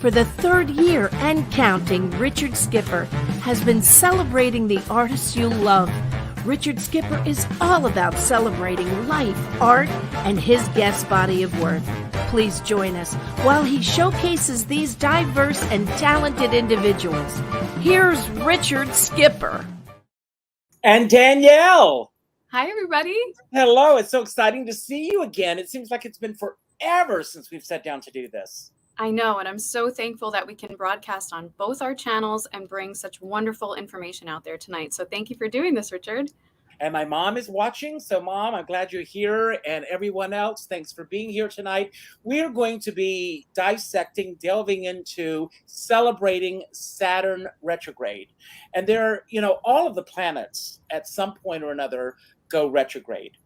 For the third year and counting, Richard Skipper has been celebrating the artists you love. Richard Skipper is all about celebrating life, art, and his guest body of work. Please join us while he showcases these diverse and talented individuals. Here's Richard Skipper. And Danielle. Hi, everybody. Hello. It's so exciting to see you again. It seems like it's been forever since we've sat down to do this. I know, and I'm so thankful that we can broadcast on both our channels and bring such wonderful information out there tonight. So thank you for doing this, Richard. And my mom is watching. So, Mom, I'm glad you're here. And everyone else, thanks for being here tonight. We're going to be dissecting, delving into celebrating Saturn retrograde. And there, all of the planets at some point or another go retrograde.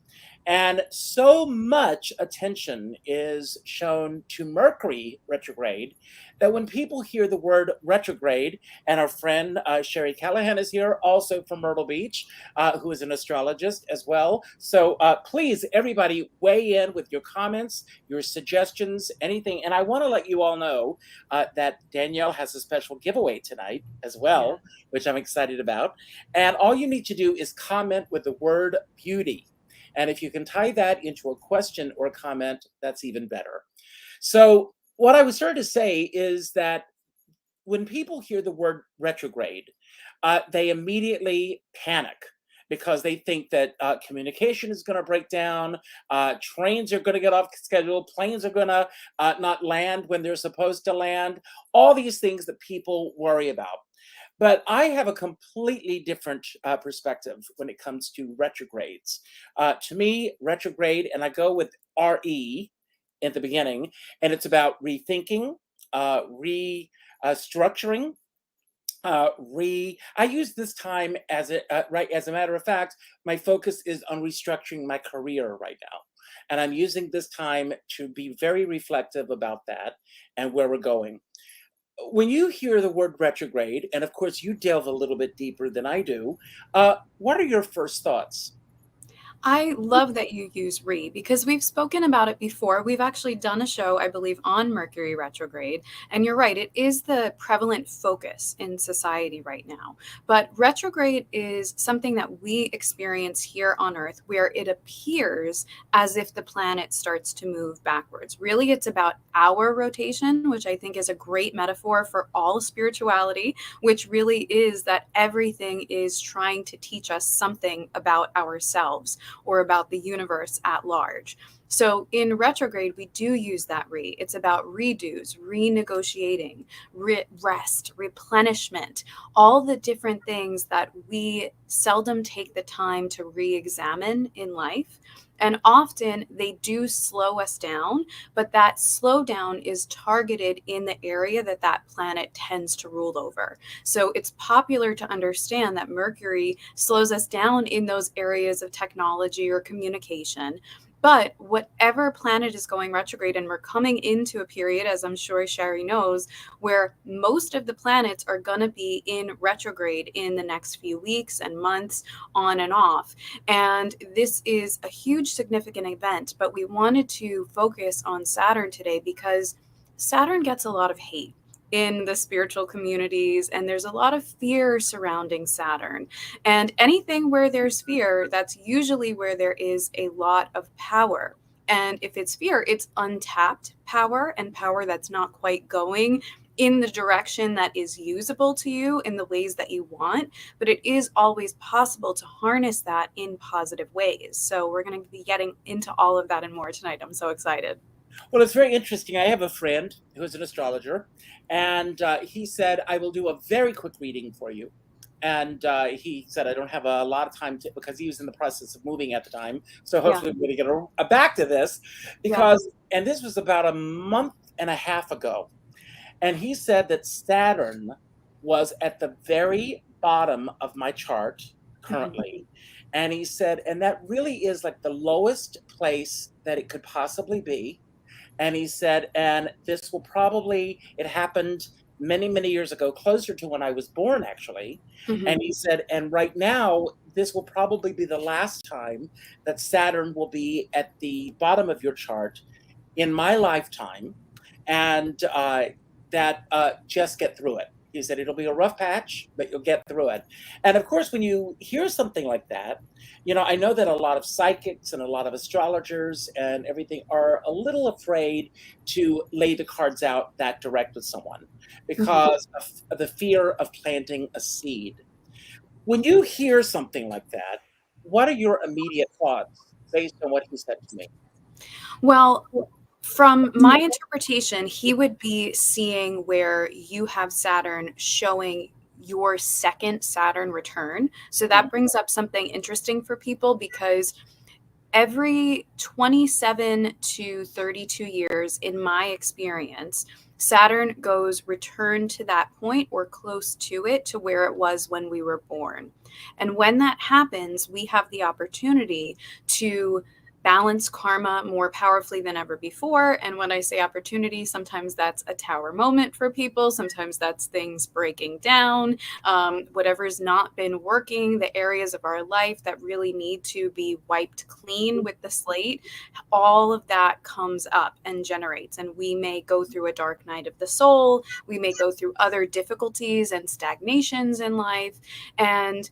And so much attention is shown to Mercury retrograde that when people hear the word retrograde, and our friend Sherry Callahan is here, also from Myrtle Beach, who is an astrologist as well. So please, everybody, weigh in with your comments, your suggestions, anything. And I want to let you all know that Danielle has a special giveaway tonight as well, which I'm excited about. And all you need to do is comment with the word beauty. And if you can tie that into a question or a comment, that's even better. So what I was starting to say is that when people hear the word retrograde, they immediately panic because they think that communication is going to break down, trains are going to get off schedule, planes are going to not land when they're supposed to land, all these things that people worry about. But I have a completely different perspective when it comes to retrogrades. To me, retrograde, and I go with RE at the beginning, and it's about rethinking, restructuring. I use this time as a matter of fact, my focus is on restructuring my career right now. And I'm using this time to be very reflective about that and where we're going. When you hear the word retrograde, and of course you delve a little bit deeper than I do, what are your first thoughts? I love that you use re because we've spoken about it before. We've actually done a show, I believe, on Mercury retrograde. And you're right, it is the prevalent focus in society right now. But retrograde is something that we experience here on Earth where it appears as if the planet starts to move backwards. Really, it's about our rotation, which I think is a great metaphor for all spirituality, which really is that everything is trying to teach us something about ourselves or about the universe at large. So in retrograde, we do use that re. It's about redos, renegotiating, rest, replenishment, all the different things that we seldom take the time to re-examine in life. And often they do slow us down, but that slowdown is targeted in the area that that planet tends to rule over. So it's popular to understand that Mercury slows us down in those areas of technology or communication. But whatever planet is going retrograde, and we're coming into a period, as I'm sure Sherry knows, where most of the planets are going to be in retrograde in the next few weeks and months, on and off. And this is a huge significant event, but we wanted to focus on Saturn today because Saturn gets a lot of hate in the spiritual communities, and there's a lot of fear surrounding Saturn. And anything where there's fear, that's usually where there is a lot of power. And if it's fear, it's untapped power and power that's not quite going in the direction that is usable to you in the ways that you want, but it is always possible to harness that in positive ways. So we're going to be getting into all of that and more tonight. I'm so excited. Well, it's very interesting. I have a friend who's an astrologer, and he said, I will do a very quick reading for you. And he said, I don't have a lot of time because he was in the process of moving at the time. So hopefully we're going to get back to this because, and this was about a month and a half ago. And he said that Saturn was at the very bottom of my chart currently. And he said, and that really is like the lowest place that it could possibly be. And he said, and this will probably, it happened many, many years ago, closer to when I was born, actually. And he said, and right now, this will probably be the last time that Saturn will be at the bottom of your chart in my lifetime. And that just get through it. He said it'll be a rough patch, but you'll get through it. And of course, when you hear something like that, I know that a lot of psychics and a lot of astrologers and everything are a little afraid to lay the cards out that direct with someone because of the fear of planting a seed. When you hear something like that, what are your immediate thoughts based on what he said to me? Well, from my interpretation, he would be seeing where you have Saturn showing your second Saturn return. So that brings up something interesting for people because every 27 to 32 years, in my experience, Saturn goes return to that point or close to it, to where it was when we were born. And when that happens, we have the opportunity to balance karma more powerfully than ever before. And when I say opportunity, sometimes that's a tower moment for people. Sometimes that's things breaking down, whatever's not been working, the areas of our life that really need to be wiped clean with the slate. All of that comes up and generates. And we may go through a dark night of the soul. We may go through other difficulties and stagnations in life. And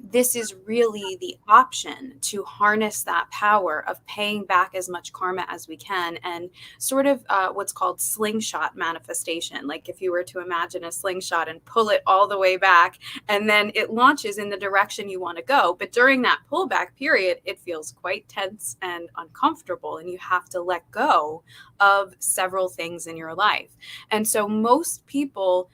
this is really the option to harness that power of paying back as much karma as we can, and sort of what's called slingshot manifestation. Like if you were to imagine a slingshot and pull it all the way back, and then it launches in the direction you want to go. But during that pullback period, it feels quite tense and uncomfortable, and you have to let go of several things in your life. And so most people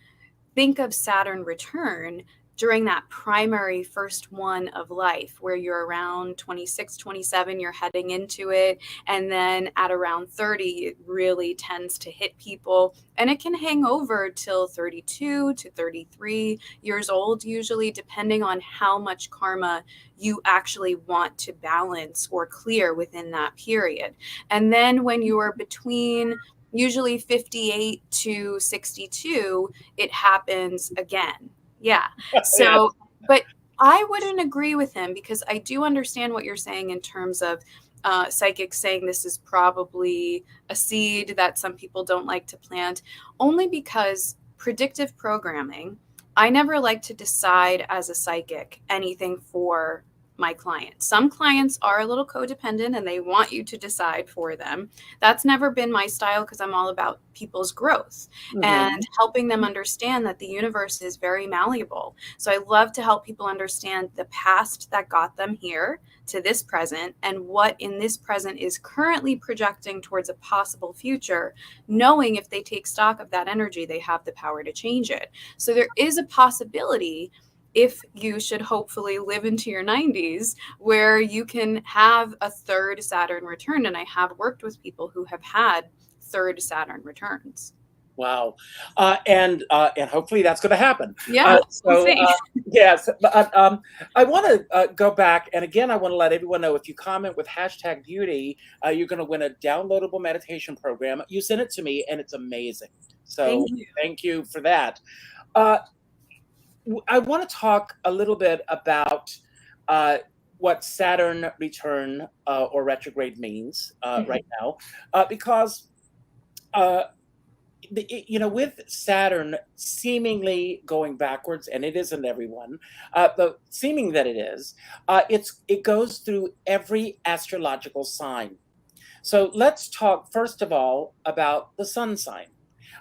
think of Saturn return during that primary first one of life, where you're around 26, 27, you're heading into it. And then at around 30, it really tends to hit people. And it can hang over till 32 to 33 years old, usually, depending on how much karma you actually want to balance or clear within that period. And then when you're between usually 58 to 62, it happens again. Yeah. So, but I wouldn't agree with him, because I do understand what you're saying in terms of psychics saying this is probably a seed that some people don't like to plant, only because predictive programming, I never like to decide as a psychic anything for my clients. Some clients are a little codependent and they want you to decide for them. That's never been my style, because I'm all about people's growth and helping them understand that the universe is very malleable. So I love to help people understand the past that got them here to this present, and what in this present is currently projecting towards a possible future, knowing if they take stock of that energy, they have the power to change it. So there is a possibility, if you should hopefully live into your 90s, where you can have a third Saturn return. And I have worked with people who have had third Saturn returns. Wow. And hopefully that's going to happen. Yeah. We'll see. Yes. I want to go back. And again, I want to let everyone know, if you comment with #beauty, you're going to win a downloadable meditation program. You sent it to me and it's amazing. So thank you for that. I want to talk a little bit about what Saturn return or retrograde means right now, because with Saturn seemingly going backwards, and it isn't everyone, but seeming that it is, it goes through every astrological sign. So let's talk first of all about the sun sign.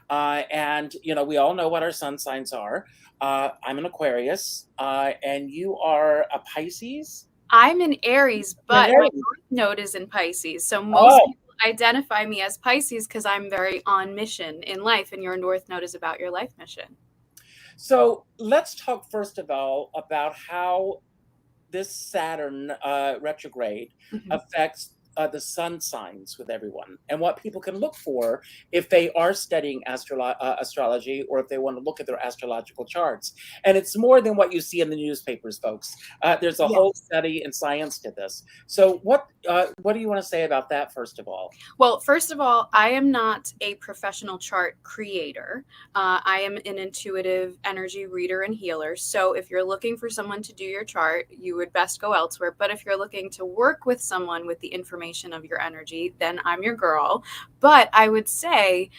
And we all know what our sun signs are. I'm an Aquarius, and you are a Pisces. I'm an Aries, but my north node is in Pisces. So most people identify me as Pisces because I'm very on mission in life, and your north node is about your life mission. So let's talk first of all about how this Saturn retrograde affects the sun signs with everyone, and what people can look for if they are studying astrology, or if they want to look at their astrological charts. And it's more than what you see in the newspapers, folks. There's a whole study and science to this. So what do you want to say about that, first of all? Well, first of all, I am not a professional chart creator. I am an intuitive energy reader and healer. So if you're looking for someone to do your chart, you would best go elsewhere. But if you're looking to work with someone with the information confirmation of your energy, then I'm your girl. But I would say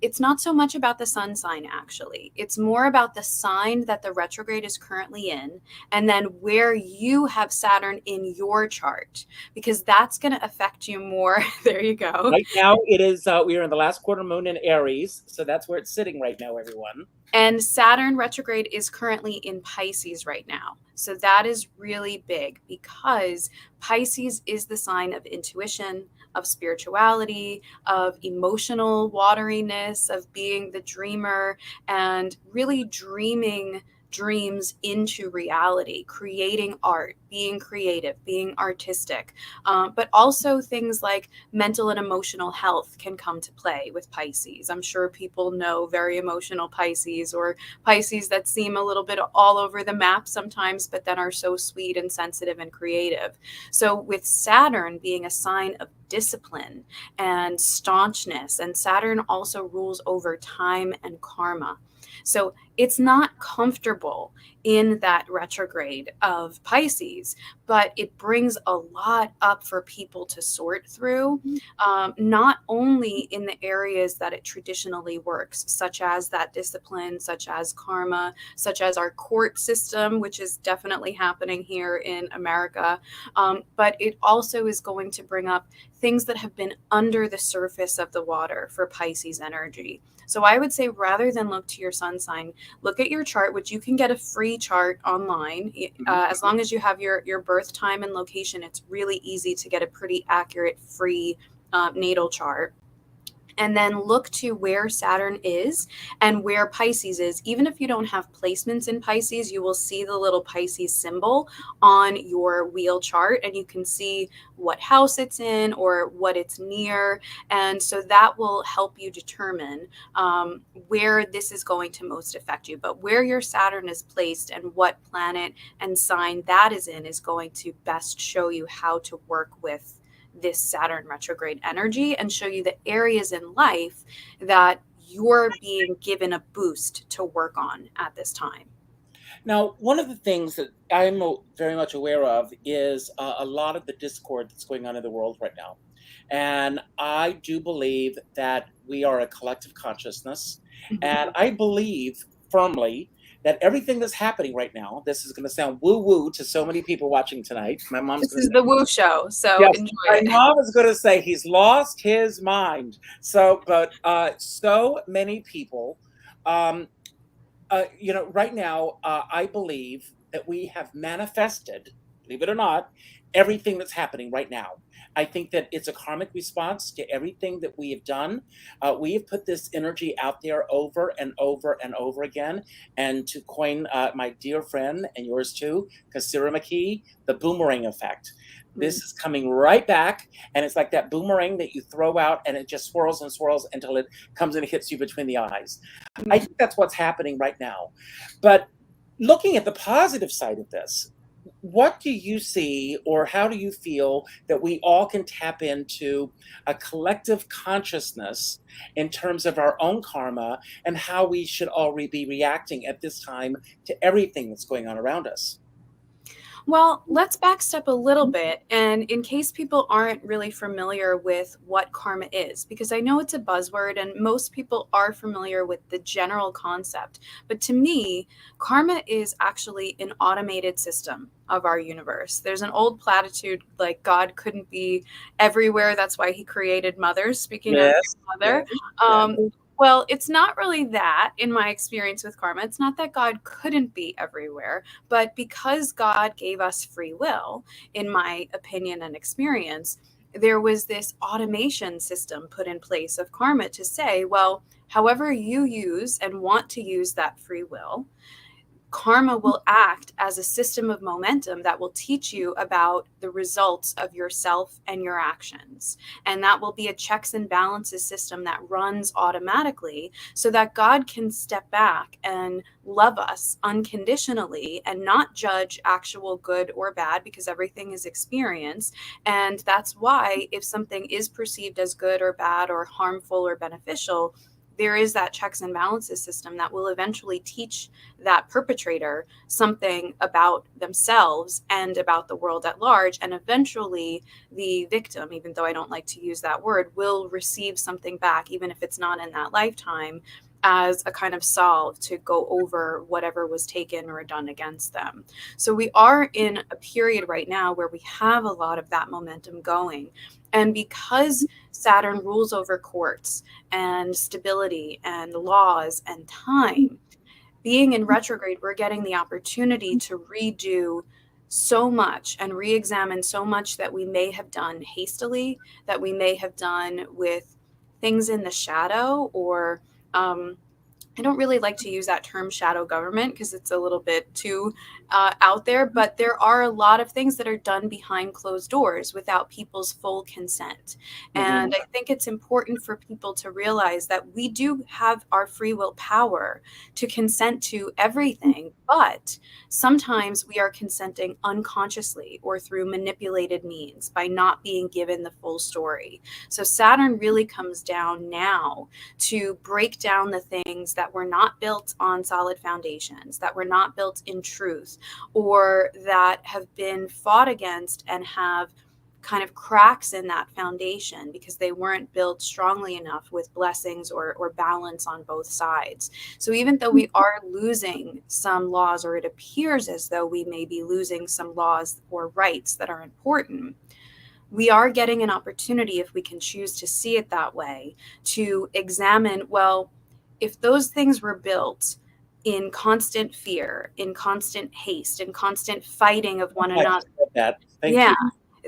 it's not so much about the sun sign, actually. It's more about the sign that the retrograde is currently in, and then where you have Saturn in your chart, because that's going to affect you more. There you go. Right now, it is, we are in the last quarter moon in Aries. So that's where it's sitting right now, everyone. And Saturn retrograde is currently in Pisces right now. So that is really big because Pisces is the sign of intuition, of spirituality, of emotional wateriness, of being the dreamer, and really dreaming dreams into reality, creating art, being creative, being artistic. But also things like mental and emotional health can come to play with Pisces. I'm sure people know very emotional Pisces, or Pisces that seem a little bit all over the map sometimes, but then are so sweet and sensitive and creative. So with Saturn being a sign of discipline and staunchness, and Saturn also rules over time and karma. So it's not comfortable in that retrograde of Pisces, but it brings a lot up for people to sort through, not only in the areas that it traditionally works, such as that discipline, such as karma, such as our court system, which is definitely happening here in America, but it also is going to bring up things that have been under the surface of the water for Pisces energy. So I would say, rather than look to your sun sign, look at your chart, which you can get a free chart online. As long as you have your birth time and location, it's really easy to get a pretty accurate free natal chart. And then look to where Saturn is and where Pisces is. Even if you don't have placements in Pisces, you will see the little Pisces symbol on your wheel chart, and you can see what house it's in or what it's near. And so that will help you determine where this is going to most affect you. But where your Saturn is placed and what planet and sign that is in is going to best show you how to work with this Saturn retrograde energy and show you the areas in life that you're being given a boost to work on at this time. Now, one of the things that I'm very much aware of is a lot of the discord that's going on in the world right now. And I do believe that we are a collective consciousness. And I believe firmly that everything that's happening right now, this is going to sound woo-woo to so many people watching tonight. My mom's This is the woo show, so yes, enjoy my it. mom is going to say he's lost his mind. So, but so many people, right now, I believe that we have manifested, believe it or not, everything that's happening right now. I think that it's a karmic response to everything that we have done. We have put this energy out there over and over and over again. And to coin my dear friend and yours too, Kasira McKee, the boomerang effect. This is coming right back, and it's like that boomerang that you throw out and it just swirls and swirls until it comes and hits you between the eyes. I think that's what's happening right now. But looking at the positive side of this, what do you see, or how do you feel that we all can tap into a collective consciousness in terms of our own karma and how we should all be reacting at this time to everything that's going on around us? Well, let's backstep a little bit. And in case people aren't really familiar with what karma is, because I know it's a buzzword and most people are familiar with the general concept. But to me, karma is actually an automated system of our universe. There's an old platitude like God couldn't be everywhere. That's why he created mothers, speaking of Yes. mother. Well, it's not really that in my experience with karma. It's not that God couldn't be everywhere, but because God gave us free will, in my opinion and experience, there was this automation system put in place of karma to say, well, however you use and want to use that free will, karma will act as a system of momentum that will teach you about the results of yourself and your actions. And that will be a checks and balances system that runs automatically so that God can step back and love us unconditionally and not judge actual good or bad, because everything is experience. And that's why if something is perceived as good or bad or harmful or beneficial, there is that checks and balances system that will eventually teach that perpetrator something about themselves and about the world at large. And eventually the victim, even though I don't like to use that word, will receive something back, even if it's not in that lifetime, as a kind of solve to go over whatever was taken or done against them. So we are in a period right now where we have a lot of that momentum going. And because Saturn rules over courts and stability and laws and time, being in retrograde, we're getting the opportunity to redo so much and re-examine so much that we may have done hastily, that we may have done with things in the shadow, or I don't really like to use that term shadow government because it's a little bit too out there, but there are a lot of things that are done behind closed doors without people's full consent. And I think it's important for people to realize that we do have our free will power to consent to everything, but sometimes we are consenting unconsciously or through manipulated means by not being given the full story. So Saturn really comes down now to break down the things that were not built on solid foundations, that were not built in truth, or that have been fought against and have kind of cracks in that foundation because they weren't built strongly enough with blessings or balance on both sides. So even though we are losing some laws, or it appears as though we may be losing some laws or rights that are important, we are getting an opportunity, if we can choose to see it that way, to examine, well, if those things were built in constant fear, in constant haste, in constant fighting of one another, Thank you.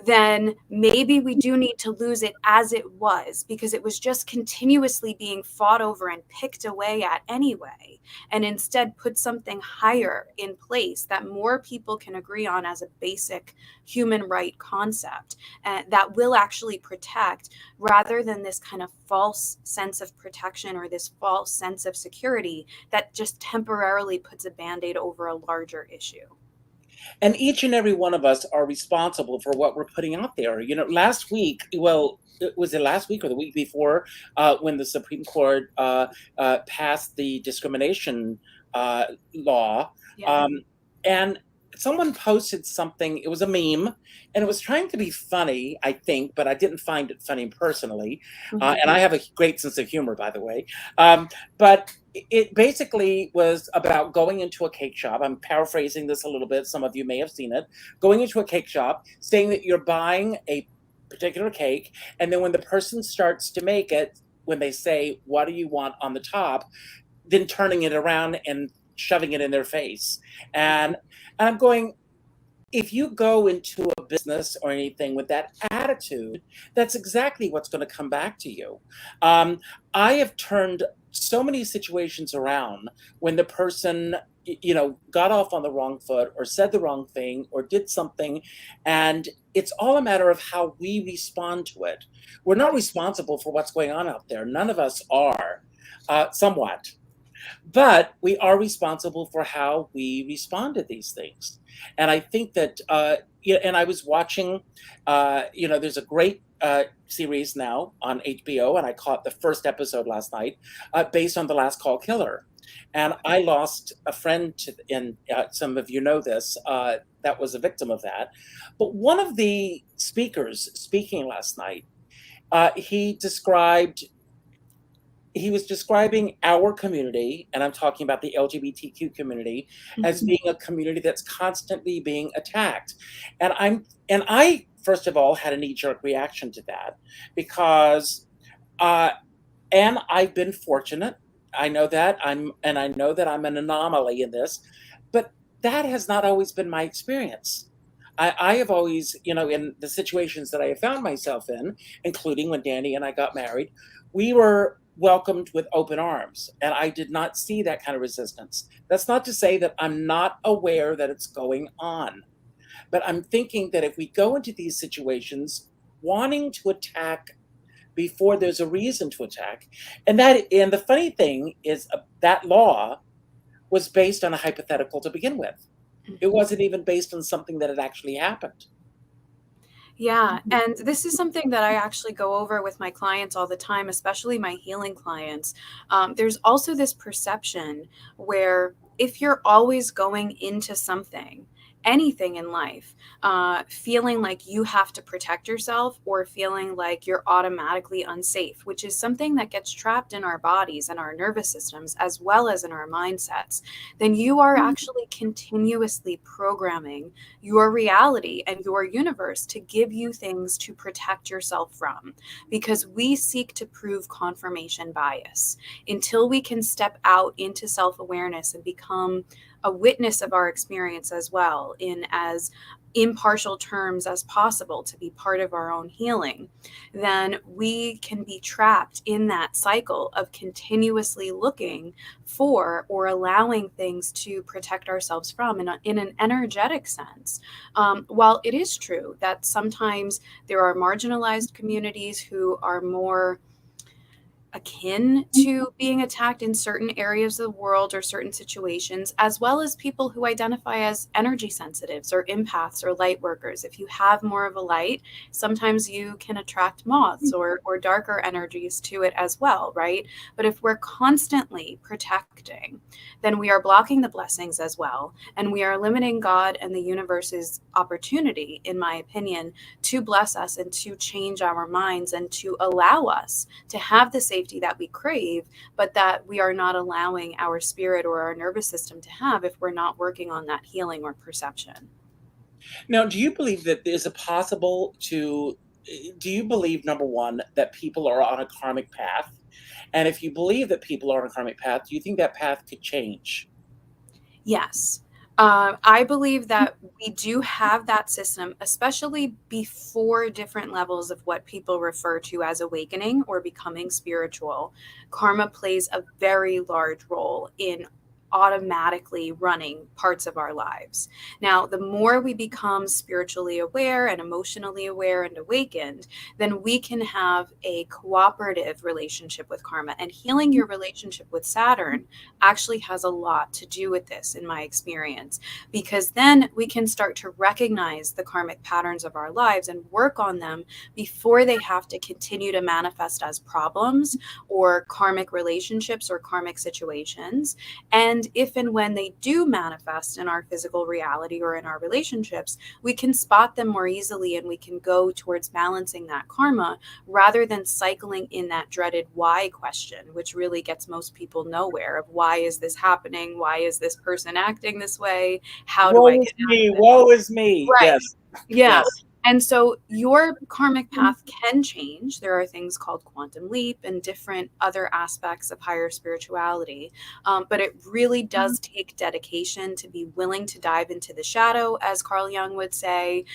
then maybe we do need to lose it as it was, because it was just continuously being fought over and picked away at anyway, and instead put something higher in place that more people can agree on as a basic human right concept that will actually protect, rather than this kind of false sense of protection or this false sense of security that just temporarily puts a band-aid over a larger issue. And each and every one of us are responsible for what we're putting out there. You know, last week, well, was it last week or the week before, when the Supreme Court passed the discrimination law? Yeah. And someone posted something, it was a meme, and it was trying to be funny, I think, but I didn't find it funny personally. And I have a great sense of humor, by the way. But it basically was about going into a cake shop. I'm paraphrasing this a little bit. Some of you may have seen it. Going into a cake shop, saying that you're buying a particular cake, and then when the person starts to make it, when they say, "What do you want on the top?" then turning it around and shoving it in their face. And I'm going, if you go into a business or anything with that attitude, that's exactly what's going to come back to you. I have turned so many situations around when the person, you know, got off on the wrong foot or said the wrong thing or did something, and it's all a matter of how we respond to it. We're not responsible for what's going on out there. None of us are, somewhat. But we are responsible for how we respond to these things. And I think that, and I was watching, there's a great series now on HBO, and I caught the first episode last night, based on The Last Call Killer. And I lost a friend, and some of you know this, that was a victim of that. But one of the speakers speaking last night, he was describing our community, and I'm talking about the LGBTQ community, as being a community that's constantly being attacked. And I first of all had a knee-jerk reaction to that, because and I've been fortunate. I know that I'm an anomaly in this, but that has not always been my experience. I have always, in the situations that I have found myself in, including when Danny and I got married, we were welcomed with open arms, and I did not see that kind of resistance. That's not to say that I'm not aware that it's going on, but I'm thinking that if we go into these situations wanting to attack before there's a reason to attack, and the funny thing is, that law was based on a hypothetical to begin with. It wasn't even based on something that had actually happened. Yeah. And this is something that I actually go over with my clients all the time, especially my healing clients. There's also this perception where if you're always going into something, anything in life, feeling like you have to protect yourself or feeling like you're automatically unsafe, which is something that gets trapped in our bodies and our nervous systems as well as in our mindsets, then you are actually continuously programming your reality and your universe to give you things to protect yourself from, because we seek to prove confirmation bias. Until we can step out into self-awareness and become a witness of our experience as well, in as impartial terms as possible to be part of our own healing, then we can be trapped in that cycle of continuously looking for or allowing things to protect ourselves from in an energetic sense. While it is true that sometimes there are marginalized communities who are more akin to being attacked in certain areas of the world or certain situations, as well as people who identify as energy sensitives or empaths or light workers. If you have more of a light, sometimes you can attract moths or darker energies to it as well, right? But if we're constantly protecting, then we are blocking the blessings as well. And we are limiting God and the universe's opportunity, in my opinion, to bless us and to change our minds and to allow us to have the safety that we crave, but that we are not allowing our spirit or our nervous system to have if we're not working on that healing or perception. Now, do you believe that is it possible to? Do you believe, number one, that people are on a karmic path? And if you believe that people are on a karmic path, do you think that path could change? Yes. I believe that we do have that system, especially before different levels of what people refer to as awakening or becoming spiritual. Karma plays a very large role in automatically running parts of our lives. Now, the more we become spiritually aware and emotionally aware and awakened, then we can have a cooperative relationship with karma. And healing your relationship with Saturn actually has a lot to do with this, in my experience, because then we can start to recognize the karmic patterns of our lives and work on them before they have to continue to manifest as problems or karmic relationships or karmic situations. And if and when they do manifest in our physical reality or in our relationships, we can spot them more easily and we can go towards balancing that karma rather than cycling in that dreaded why question, which really gets most people nowhere, of why is this happening? Why is this person acting this way? How do I Woe get is out me! of it? Woe is me! Right. Yes, Yeah. yes. And so your karmic path can change. There are things called quantum leap and different other aspects of higher spirituality. But it really does take dedication to be willing to dive into the shadow, as Carl Jung would say.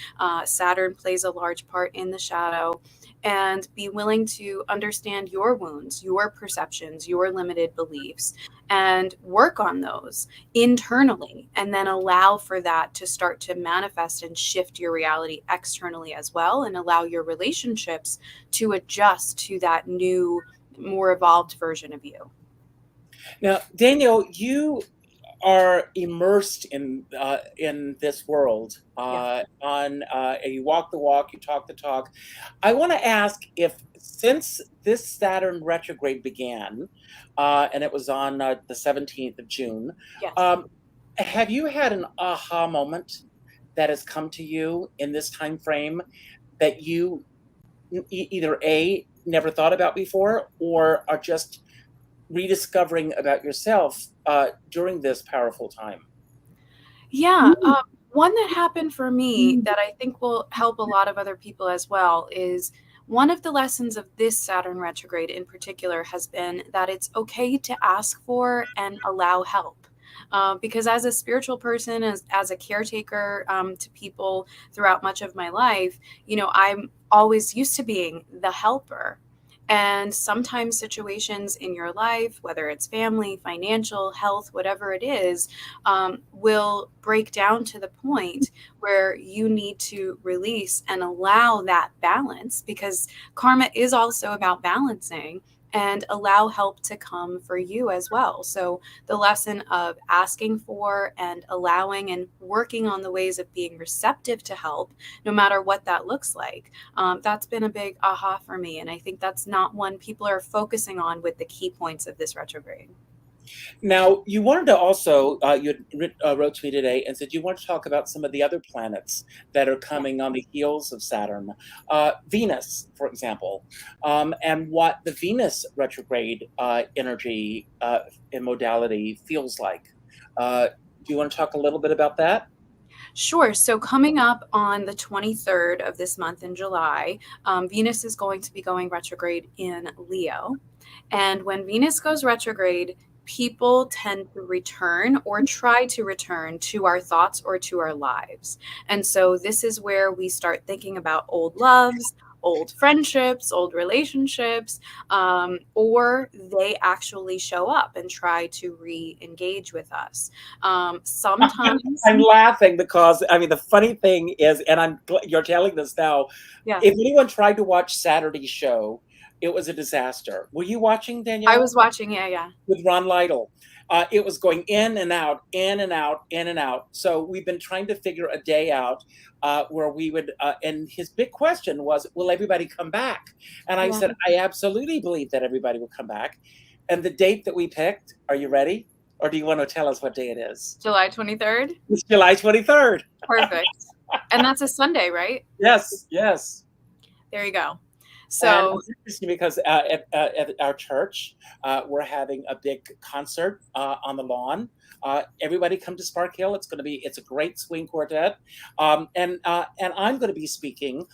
Saturn plays a large part in the shadow. And be willing to understand your wounds, your perceptions, your limited beliefs, and work on those internally, and then allow for that to start to manifest and shift your reality externally as well, and allow your relationships to adjust to that new, more evolved version of you. Now, Daniel, you are immersed in this world. Yeah. You walk the walk, you talk the talk. I want to ask if, since this Saturn retrograde began, and it was on the 17th of June, Yes. um, have you had an aha moment that has come to you in this time frame that you either A, never thought about before, or are just rediscovering about yourself during this powerful time? Yeah. One that happened for me that I think will help a lot of other people as well is one of the lessons of this Saturn retrograde in particular has been that it's okay to ask for and allow help. Because as a spiritual person, as a caretaker to people throughout much of my life, I'm always used to being the helper. And sometimes situations in your life, whether it's family, financial, health, whatever it is, will break down to the point where you need to release and allow that balance, because karma is also about balancing. and allow help to come for you as well. So the lesson of asking for and allowing and working on the ways of being receptive to help, no matter what that looks like, that's been a big aha for me. And I think that's not one people are focusing on with the key points of this retrograde. Now, you wanted to also, wrote to me today and said you want to talk about some of the other planets that are coming on the heels of Saturn. Venus, for example, and what the Venus retrograde energy and modality feels like. Do you want to talk a little bit about that? Sure. So coming up on the 23rd of this month in July, Venus is going to be going retrograde in Leo. And when Venus goes retrograde, people tend to return or try to return to our thoughts or to our lives. And so this is where we start thinking about old loves, old friendships, old relationships, or they actually show up and try to re-engage with us. Sometimes, I'm laughing because I mean the funny thing is, and you're telling this now. yeah, If anyone tried to watch Saturday's show, it was a disaster. Were you watching, I Danielle? was watching, yeah. With Ron Lytle. It was going in and out, in and out, in and out. So we've been trying to figure a day out where we would, and his big question was, will everybody come back? And I Yeah. said, I absolutely believe that everybody will come back. And the date that we picked, are you ready? Or do you want to tell us what day it is? July 23rd. It's July 23rd. Perfect. And that's a Sunday, right? Yes, yes. There you go. And So it's interesting because at our church, we're having a big concert on the lawn. Everybody come to Spark Hill. It's a great swing quartet, and I'm going to be speaking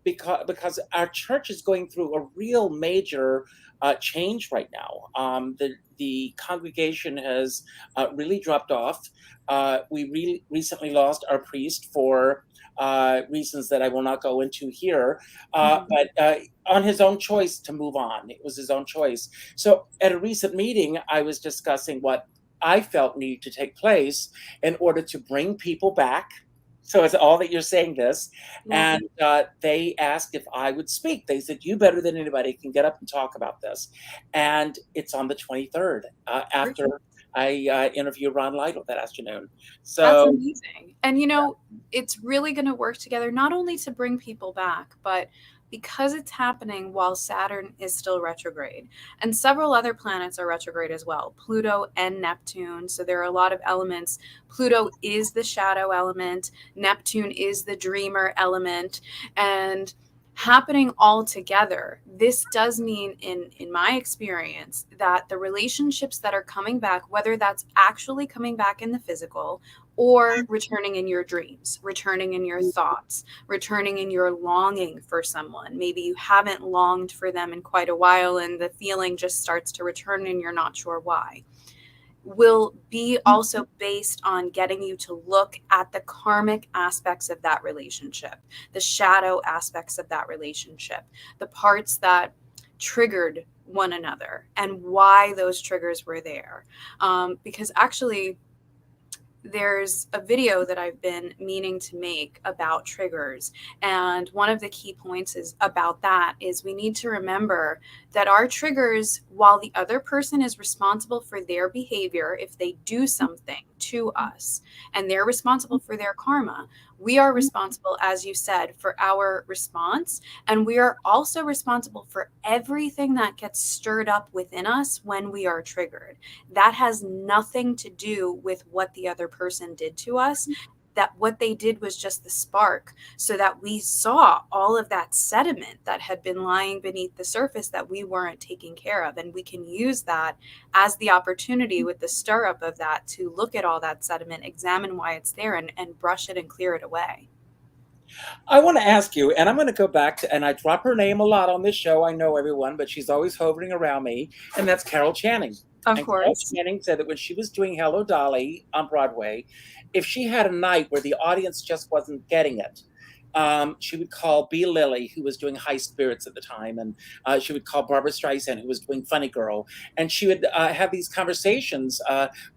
because our church is going through a real major change right now. The congregation has really dropped off. We recently lost our priest for reasons that I will not go into here, but on his own choice to move on. It was his own choice. So at a recent meeting, I was discussing what I felt needed to take place in order to bring people back. So it's all that you're saying this. yeah. And they asked if I would speak. They said, you better than anybody can get up and talk about this. And it's on the 23rd after I interviewed Ron Lytle that afternoon. That's So amazing. And it's really going to work together, not only to bring people back, but because it's happening while Saturn is still retrograde. And several other planets are retrograde as well, Pluto and Neptune. So there are a lot of elements. Pluto is the shadow element, Neptune is the dreamer element. And happening all together, this does mean, in my experience, that the relationships that are coming back, whether that's actually coming back in the physical or returning in your dreams, returning in your thoughts, returning in your longing for someone. Maybe you haven't longed for them in quite a while and the feeling just starts to return and you're not sure why, will be also based on getting you to look at the karmic aspects of that relationship, the shadow aspects of that relationship, the parts that triggered one another and why those triggers were there. Because actually, there's a video that I've been meaning to make about triggers. And one of the key points is about that is we need to remember that our triggers, while the other person is responsible for their behavior, if they do something to us and they're responsible for their karma, we are responsible, as you said, for our response. And we are also responsible for everything that gets stirred up within us when we are triggered. That has nothing to do with what the other person did to us. That what they did was just the spark, so that we saw all of that sediment that had been lying beneath the surface that we weren't taking care of. And we can use that as the opportunity with the stir up of that to look at all that sediment, examine why it's there, and brush it and clear it away. I want to ask you, and I'm going to go back to, and I drop her name a lot on this show. I know everyone, but she's always hovering around me, and that's Carol Channing. Of And course. Carol Channing said that when she was doing Hello Dolly on Broadway, if she had a night where the audience just wasn't getting it, She would call B. Lily, who was doing High Spirits at the time, and she would call Barbara Streisand, who was doing Funny Girl, and she would have these conversations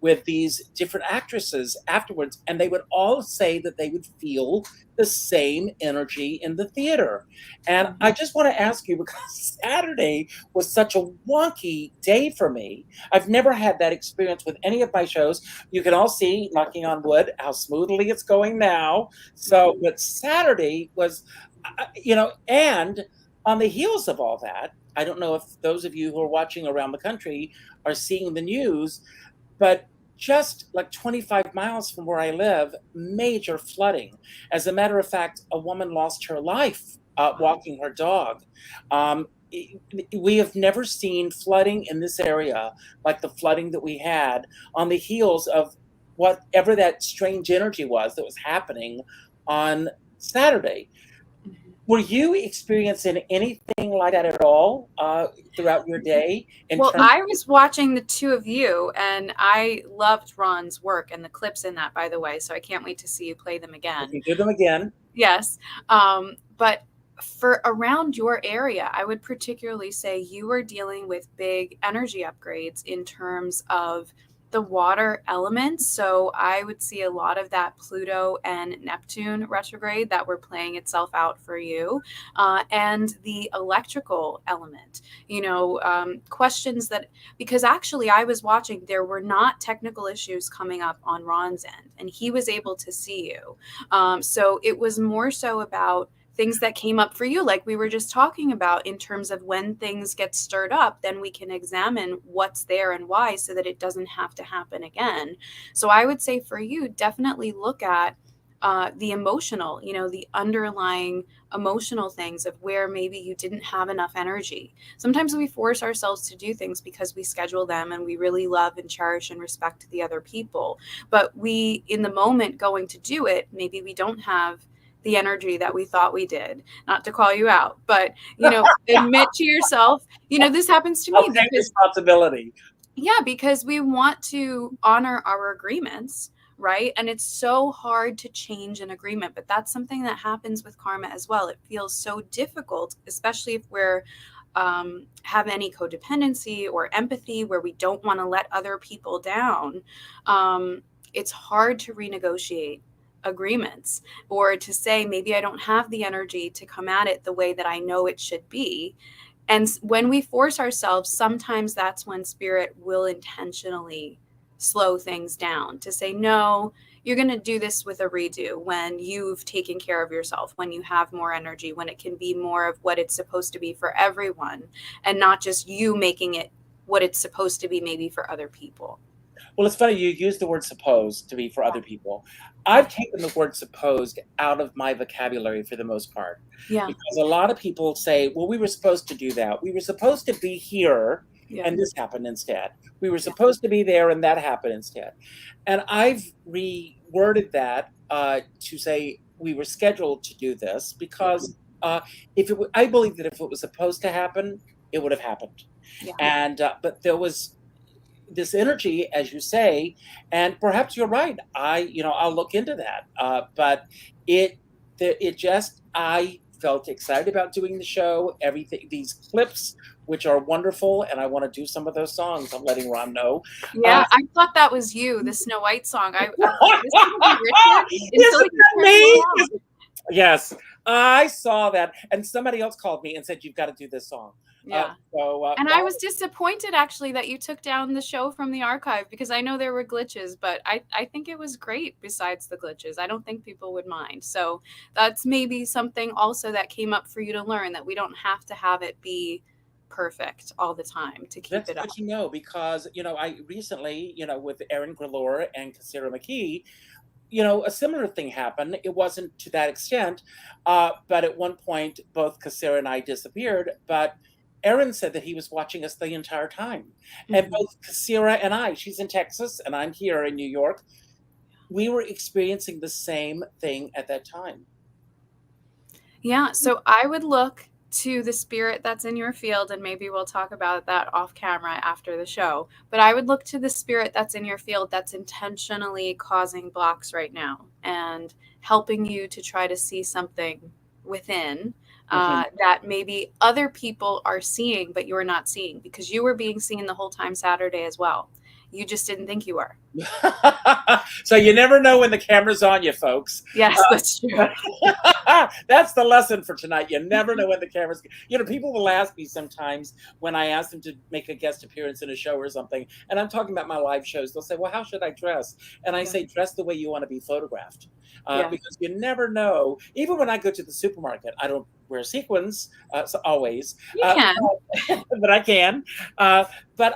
with these different actresses afterwards, and they would all say that they would feel the same energy in the theater. And I just want to ask you, because Saturday was such a wonky day for me. I've never had that experience with any of my shows. You can all see, knocking on wood, how smoothly it's going now. So, but Saturday was, and on the heels of all that, I don't know if those of you who are watching around the country are seeing the news, but just like 25 miles from where I live, major flooding. As a matter of fact, a woman lost her life walking her dog. We have never seen flooding in this area like the flooding that we had on the heels of whatever that strange energy was that was happening on Saturday. Were you experiencing anything like that at all throughout your day? Well, I was watching the two of you, and I loved Ron's work and the clips in that, by the way. So I can't wait to see you play them again. You do them again. Yes. But for around your area, I would particularly say you were dealing with big energy upgrades in terms of the water elements. So I would see a lot of that Pluto and Neptune retrograde that were playing itself out for you, and the electrical element, questions that, because actually I was watching, there were not technical issues coming up on Ron's end, and he was able to see you. So it was more so about things that came up for you, like we were just talking about, in terms of when things get stirred up, then we can examine what's there and why, so that it doesn't have to happen again. So I would say for you, definitely look at the emotional, the underlying emotional things of where maybe you didn't have enough energy. Sometimes we force ourselves to do things because we schedule them and we really love and cherish and respect the other people. But we, in the moment going to do it, maybe we don't have the energy that we thought we did. Not to call you out, but admit to yourself, this happens to me. I'll take responsibility. Yeah, because we want to honor our agreements, right? And it's so hard to change an agreement, but that's something that happens with karma as well. It feels so difficult, especially if we're have any codependency or empathy where we don't want to let other people down. It's hard to renegotiate agreements, or to say, maybe I don't have the energy to come at it the way that I know it should be. And when we force ourselves, sometimes that's when spirit will intentionally slow things down to say, no, you're going to do this with a redo when you've taken care of yourself, when you have more energy, when it can be more of what it's supposed to be for everyone, and not just you making it what it's supposed to be maybe for other people. Well, it's funny you use the word supposed to be for other people. I've taken the word supposed out of my vocabulary for the most part. Yeah. Because a lot of people say, well, we were supposed to do that. We were supposed to be here, and this happened instead. We were supposed to be there, and that happened instead. And I've reworded that to say we were scheduled to do this, because I believe that if it was supposed to happen, it would have happened. Yeah. And but there was this energy, as you say, and perhaps you're right. I'll look into that. But I felt excited about doing the show. Everything, these clips, which are wonderful, and I want to do some of those songs. I'm letting Ron know. Yeah, I thought that was you, the Snow White song. Isn't that me? Yes, I saw that, and somebody else called me and said, "You've got to do this song." Yeah. And I was disappointed actually that you took down the show from the archive, because I know there were glitches, but I think it was great besides the glitches. I don't think people would mind. So that's maybe something also that came up for you to learn, that we don't have to have it be perfect all the time to keep it up. That's good, because, I recently, with Erin Grillor and Kassira McKee, a similar thing happened. It wasn't to that extent, but at one point, both Kassira and I disappeared, but Erin said that he was watching us the entire time. Mm-hmm. And both Kassira and I, she's in Texas and I'm here in New York, we were experiencing the same thing at that time. Yeah, so I would look to the spirit that's in your field, and maybe we'll talk about that off camera after the show, but I would look to the spirit that's in your field that's intentionally causing blocks right now and helping you to try to see something within that maybe other people are seeing, but you're not seeing, because you were being seen the whole time Saturday as well. You just didn't think you were. So you never know when the camera's on you, folks. Yes, that's true. That's the lesson for tonight. You never know when the camera's. People will ask me sometimes when I ask them to make a guest appearance in a show or something, and I'm talking about my live shows. They'll say, "Well, how should I dress?" And I say, "Dress the way you want to be photographed," because you never know. Even when I go to the supermarket, I don't wear sequins always. You can, but I can. But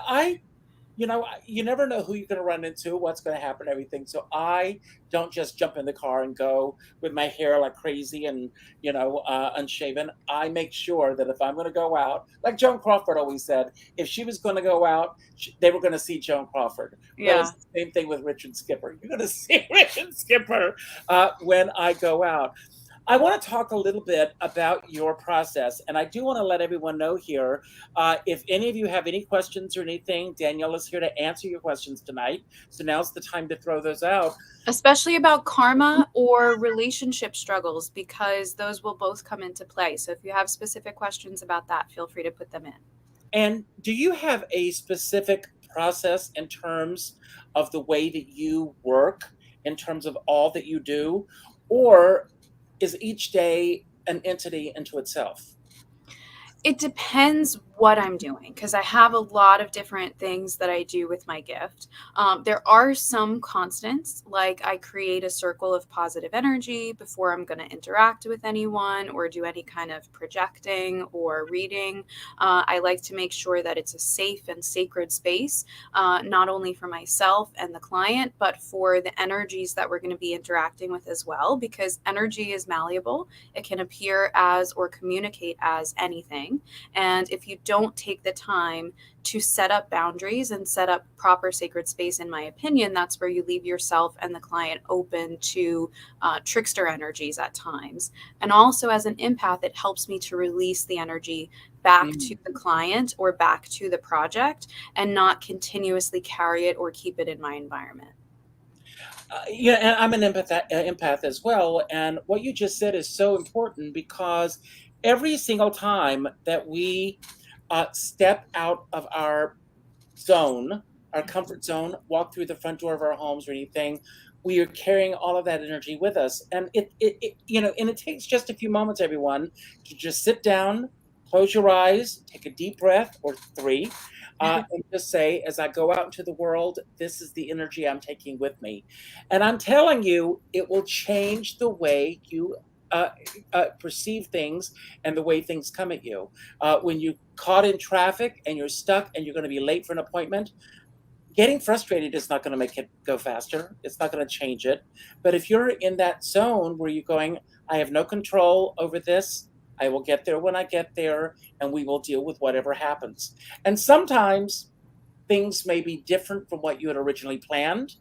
you never know who you're going to run into, what's going to happen, everything. So I don't just jump in the car and go with my hair like crazy and, unshaven. I make sure that if I'm going to go out, like Joan Crawford always said, if she was going to go out, they were going to see Joan Crawford. Well, it's the same thing with Richard Skipper. You're going to see Richard Skipper when I go out. I want to talk a little bit about your process, and I do want to let everyone know here, if any of you have any questions or anything, Danielle is here to answer your questions tonight. So now's the time to throw those out. Especially about karma or relationship struggles, because those will both come into play. So if you have specific questions about that, feel free to put them in. And do you have a specific process in terms of the way that you work, in terms of all that you do, or is each day an entity into itself? It depends what I'm doing, because I have a lot of different things that I do with my gift. There are some constants, like I create a circle of positive energy before I'm going to interact with anyone or do any kind of projecting or reading. I like to make sure that it's a safe and sacred space, not only for myself and the client, but for the energies that we're going to be interacting with as well, because energy is malleable. It can appear as or communicate as anything. And if you don't take the time to set up boundaries and set up proper sacred space, in my opinion, that's where you leave yourself and the client open to trickster energies at times. And also, as an empath, it helps me to release the energy back to the client or back to the project and not continuously carry it or keep it in my environment. And I'm an empath as well. And what you just said is so important, because every single time that we step out of our zone, our comfort zone, walk through the front door of our homes or anything, we are carrying all of that energy with us. And it takes just a few moments, everyone, to just sit down, close your eyes, take a deep breath or three, and just say, as I go out into the world, this is the energy I'm taking with me. And I'm telling you, it will change the way you perceive things and the way things come at you. When you're caught in traffic and you're stuck and you're going to be late for an appointment, getting frustrated is not going to make it go faster. It's not going to change it. But if you're in that zone where you're going, I have no control over this, I will get there when I get there, and we will deal with whatever happens. And sometimes things may be different from what you had originally planned,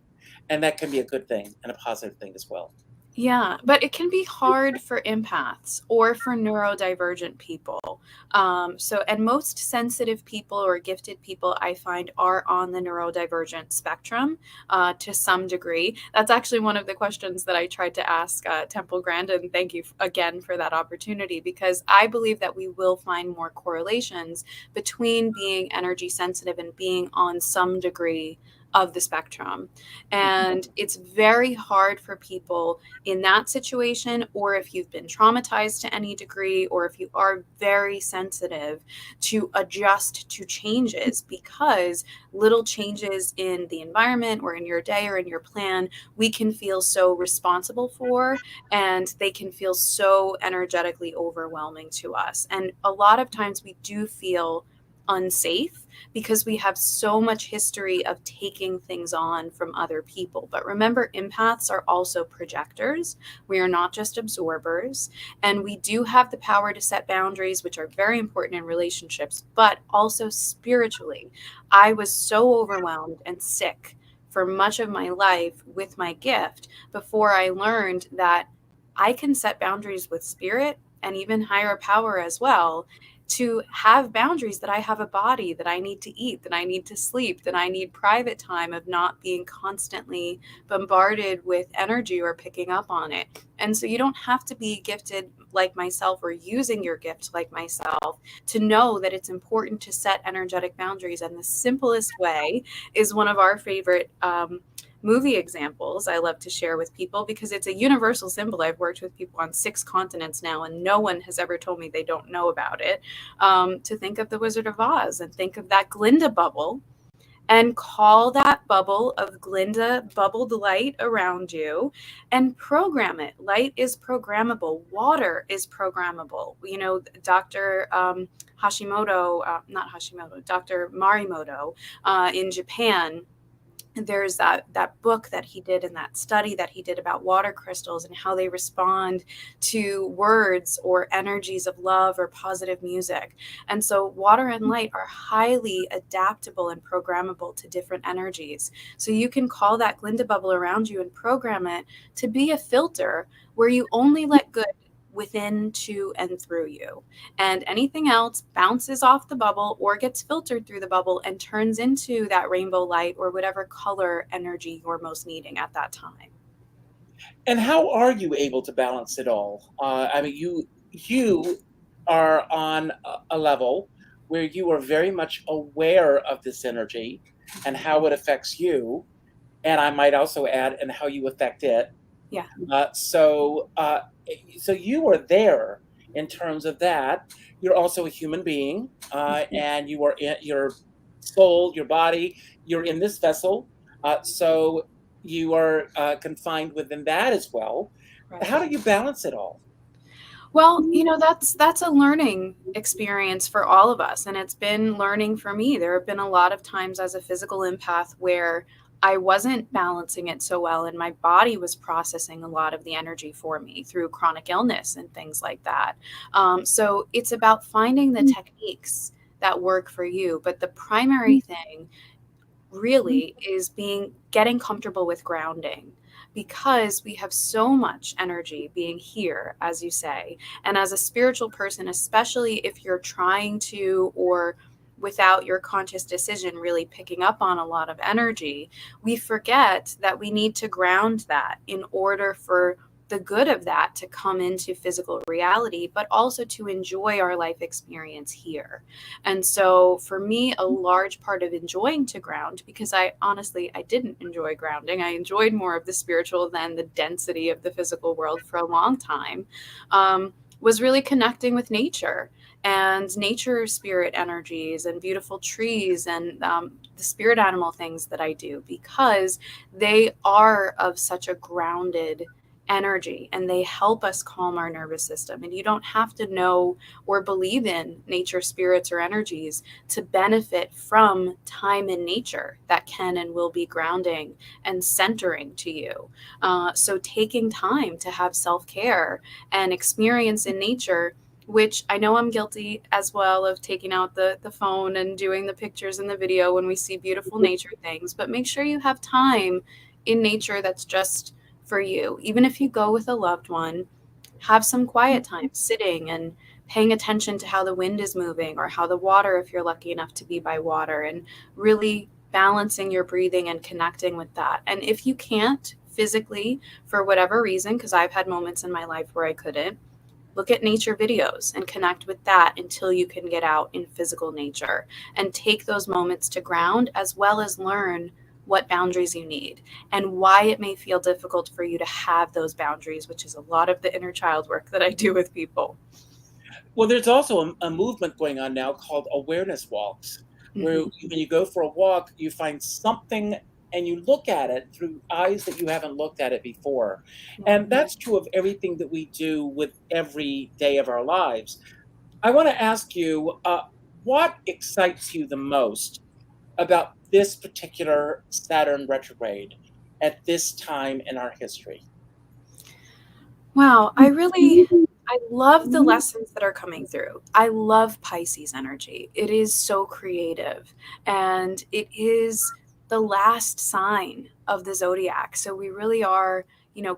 and that can be a good thing and a positive thing as well. Yeah, but it can be hard for empaths or for neurodivergent people. And most sensitive people or gifted people, I find, are on the neurodivergent spectrum to some degree. That's actually one of the questions that I tried to ask Temple Grandin. Thank you again for that opportunity, because I believe that we will find more correlations between being energy sensitive and being on some degree of the spectrum. And it's very hard for people in that situation, or if you've been traumatized to any degree, or if you are very sensitive, to adjust to changes, because little changes in the environment or in your day or in your plan, we can feel so responsible for, and they can feel so energetically overwhelming to us. And a lot of times we do feel unsafe because we have so much history of taking things on from other people. But remember, empaths are also projectors. We are not just absorbers. And we do have the power to set boundaries, which are very important in relationships, but also spiritually. I was so overwhelmed and sick for much of my life with my gift before I learned that I can set boundaries with spirit and even higher power as well, to have boundaries that I have a body, that I need to eat, that I need to sleep, that I need private time of not being constantly bombarded with energy or picking up on it. And so you don't have to be gifted like myself or using your gift like myself to know that it's important to set energetic boundaries. And the simplest way is one of our favorite movie examples I love to share with people, because it's a universal symbol. I've worked with people on 6 continents now, and no one has ever told me they don't know about it. To think of the Wizard of Oz and think of that Glinda bubble, and call that bubble of Glinda bubbled light around you and program it. Light is programmable. Water is programmable. You know, Dr. Dr. Marimoto in Japan, there's that book that he did and that study that he did about water crystals and how they respond to words or energies of love or positive music. And so water and light are highly adaptable and programmable to different energies. So you can call that Glinda bubble around you and program it to be a filter where you only let good within, to, and through you. And anything else bounces off the bubble or gets filtered through the bubble and turns into that rainbow light or whatever color energy you're most needing at that time. And how are you able to balance it all? I mean, you are on a level where you are very much aware of this energy and how it affects you, and I might also add, and how you affect it. Yeah. So you are there in terms of that. You're also a human being, and you are in your soul, your body. You're in this vessel, so you are confined within that as well. Right. How do you balance it all? Well, you know, that's a learning experience for all of us. And it's been learning for me. There have been a lot of times as a physical empath where I wasn't balancing it so well, and my body was processing a lot of the energy for me through chronic illness and things like that. So it's about finding the techniques that work for you. But the primary thing really is getting comfortable with grounding, because we have so much energy being here, as you say. And as a spiritual person, especially if you're trying to, or without your conscious decision, really picking up on a lot of energy, we forget that we need to ground that in order for the good of that to come into physical reality, but also to enjoy our life experience here. And so for me, a large part of enjoying to ground, because I didn't enjoy grounding. I enjoyed more of the spiritual than the density of the physical world for a long time, was really connecting with nature and nature spirit energies and beautiful trees and the spirit animal things that I do, because they are of such a grounded energy and they help us calm our nervous system. And you don't have to know or believe in nature spirits or energies to benefit from time in nature that can and will be grounding and centering to you. So taking time to have self-care and experience in nature, which I know I'm guilty as well of taking out the phone and doing the pictures and the video when we see beautiful nature things, but make sure you have time in nature that's just for you. Even if you go with a loved one, have some quiet time sitting and paying attention to how the wind is moving, or how the water, if you're lucky enough to be by water, and really balancing your breathing and connecting with that. And if you can't physically, for whatever reason, because I've had moments in my life where I couldn't, look at nature videos and connect with that until you can get out in physical nature and take those moments to ground, as well as learn what boundaries you need and why it may feel difficult for you to have those boundaries, which is a lot of the inner child work that I do with people. Well, there's also a movement going on now called awareness walks, where when you go for a walk, you find something and you look at it through eyes that you haven't looked at it before. And that's true of everything that we do with every day of our lives. I want to ask you, what excites you the most about this particular Saturn retrograde at this time in our history? Wow, I love the lessons that are coming through. I love Pisces energy. It is so creative, and it is the last sign of the zodiac. So we really are,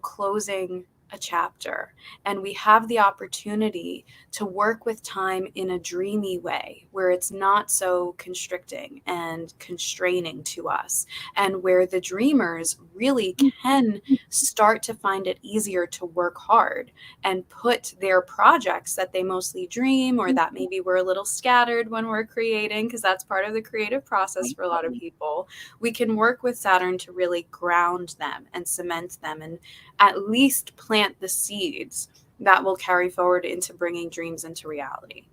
closing a chapter, and we have the opportunity to work with time in a dreamy way where it's not so constricting and constraining to us, and where the dreamers really can start to find it easier to work hard and put their projects that they mostly dream, or that maybe we're a little scattered when we're creating, because that's part of the creative process for a lot of people. We can work with Saturn to really ground them and cement them, and at least plant the seeds that will carry forward into bringing dreams into reality.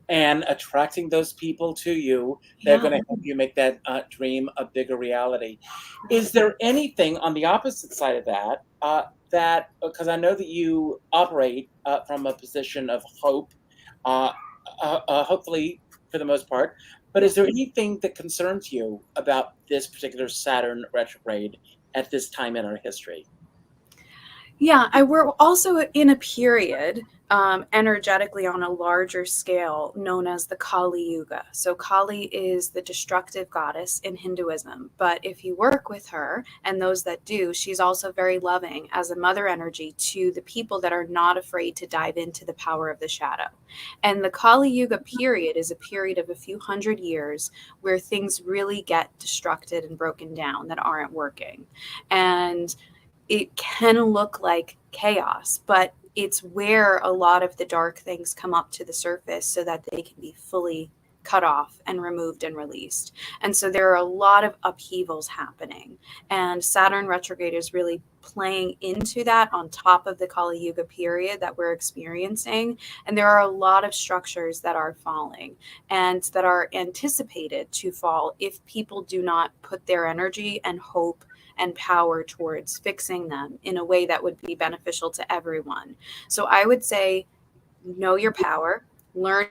And attracting those people to you, they're Yeah. going to help you make that dream a bigger reality. Is there anything on the opposite side of that, that, because I know that you operate from a position of hope, uh, hopefully for the most part, but is there anything that concerns you about this particular Saturn retrograde at this time in our history? Yeah, we're also in a period, energetically on a larger scale, known as the Kali Yuga. So Kali is the destructive goddess in Hinduism, but if you work with her, and those that do, she's also very loving as a mother energy to the people that are not afraid to dive into the power of the shadow. And the Kali Yuga period is a period of a few hundred years where things really get destructed and broken down that aren't working. And it can look like chaos, but it's where a lot of the dark things come up to the surface so that they can be fully cut off and removed and released. And so there are a lot of upheavals happening. And Saturn retrograde is really playing into that on top of the Kali Yuga period that we're experiencing. And there are a lot of structures that are falling and that are anticipated to fall if people do not put their energy and hope and power towards fixing them in a way that would be beneficial to everyone. So I would say, know your power, learn